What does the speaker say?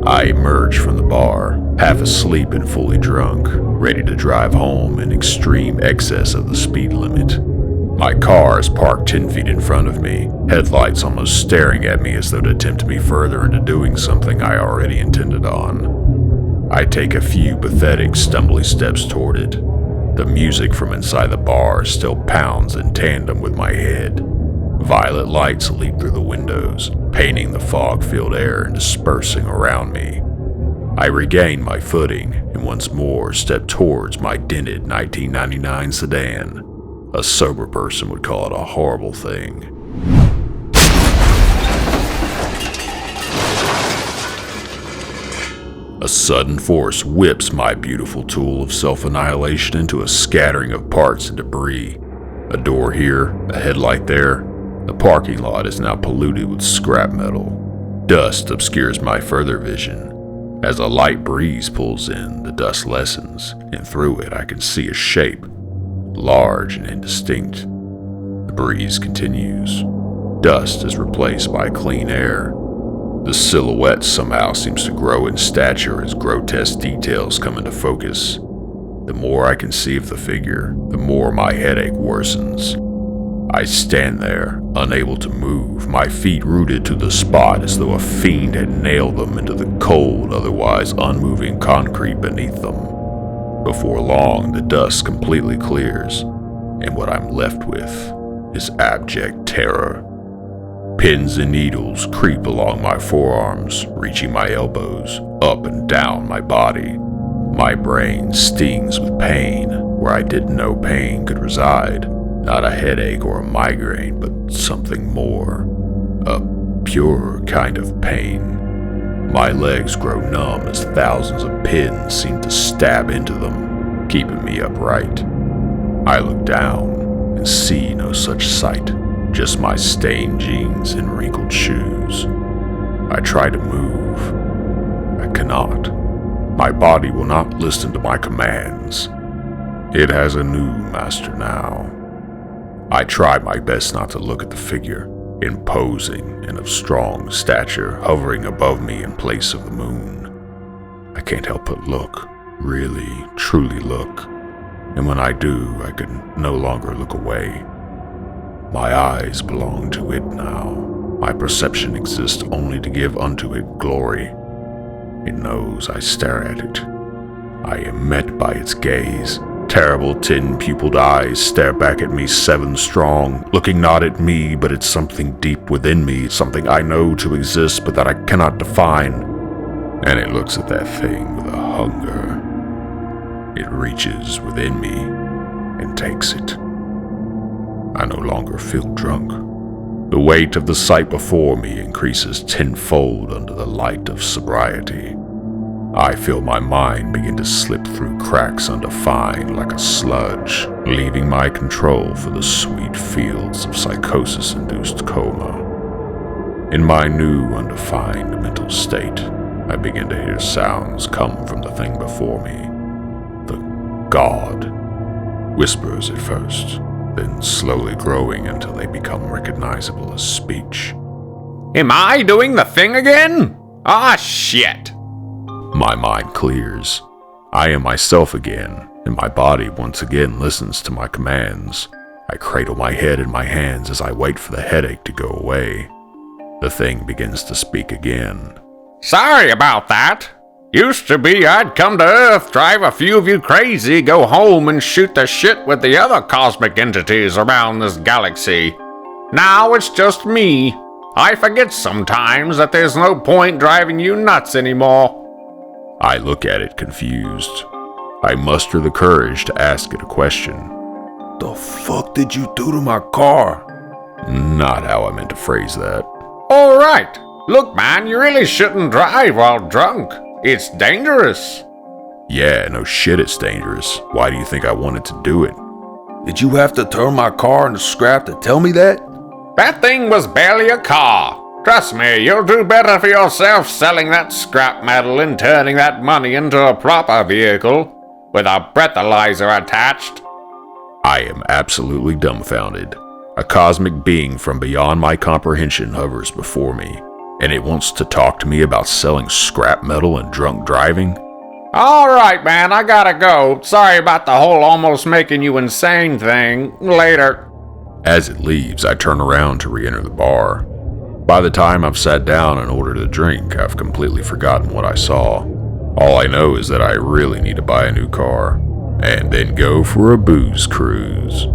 I emerge from the bar, half asleep and fully drunk, ready to drive home in extreme excess of the speed limit. My car is parked 10 feet in front of me, headlights almost staring at me as though to tempt me further into doing something I already intended on. I take a few pathetic, stumbly steps toward it. The music from inside the bar still pounds in tandem with my head. Violet lights leap through the windows, painting the fog-filled air and dispersing around me. I regain my footing and once more step towards my dented 1999 sedan. A sober person would call it a horrible thing. A sudden force whips my beautiful tool of self-annihilation into a scattering of parts and debris. A door here, a headlight there. The parking lot is now polluted with scrap metal. Dust obscures my further vision. As a light breeze pulls in, the dust lessens, and through it I can see a shape, large and indistinct. The breeze continues. Dust is replaced by clean air. The silhouette somehow seems to grow in stature as grotesque details come into focus. The more I can see of the figure, the more my headache worsens. I stand there, unable to move, my feet rooted to the spot as though a fiend had nailed them into the cold, otherwise unmoving concrete beneath them. Before long, the dust completely clears, and what I'm left with is abject terror. Pins and needles creep along my forearms, reaching my elbows, up and down my body. My brain stings with pain where I didn't know pain could reside. Not a headache or a migraine, but something more. A pure kind of pain. My legs grow numb as thousands of pins seem to stab into them, keeping me upright. I look down and see no such sight, just my stained jeans and wrinkled shoes. I try to move. I cannot. My body will not listen to my commands. It has a new master now. I try my best not to look at the figure, imposing and of strong stature, hovering above me in place of the moon. I can't help but look, really, truly look, and when I do, I can no longer look away. My eyes belong to it now. My perception exists only to give unto it glory. It knows I stare at it. I am met by its gaze. Terrible tin-pupiled eyes stare back at me 7 strong, looking not at me, but at something deep within me, something I know to exist but that I cannot define. And it looks at that thing with a hunger. It reaches within me and takes it. I no longer feel drunk. The weight of the sight before me increases tenfold under the light of sobriety. I feel my mind begin to slip through cracks undefined like a sludge, leaving my control for the sweet fields of psychosis-induced coma. In my new, undefined mental state, I begin to hear sounds come from the thing before me. The God. Whispers at first, then slowly growing until they become recognizable as speech. Am I doing the thing again? Ah, shit! My mind clears. I am myself again, and my body once again listens to my commands. I cradle my head in my hands as I wait for the headache to go away. The thing begins to speak again. Sorry about that. Used to be I'd come to Earth, drive a few of you crazy, go home and shoot the shit with the other cosmic entities around this galaxy. Now it's just me. I forget sometimes that there's no point driving you nuts anymore. I look at it confused. I muster the courage to ask it a question. The fuck did you do to my car? Not how I meant to phrase that. All right. Look, man, you really shouldn't drive while drunk. It's dangerous. Yeah, no shit, it's dangerous. Why do you think I wanted to do it? Did you have to turn my car into scrap to tell me that? That thing was barely a car. Trust me, you'll do better for yourself selling that scrap metal and turning that money into a proper vehicle with a breathalyzer attached. I am absolutely dumbfounded. A cosmic being from beyond my comprehension hovers before me. and it wants to talk to me about selling scrap metal and drunk driving? All right, man, I gotta go. Sorry about the whole almost making you insane thing. Later. As it leaves, I turn around to re-enter the bar. By the time I've sat down and ordered a drink, I've completely forgotten what I saw. All I know is that I really need to buy a new car, and then go for a booze cruise.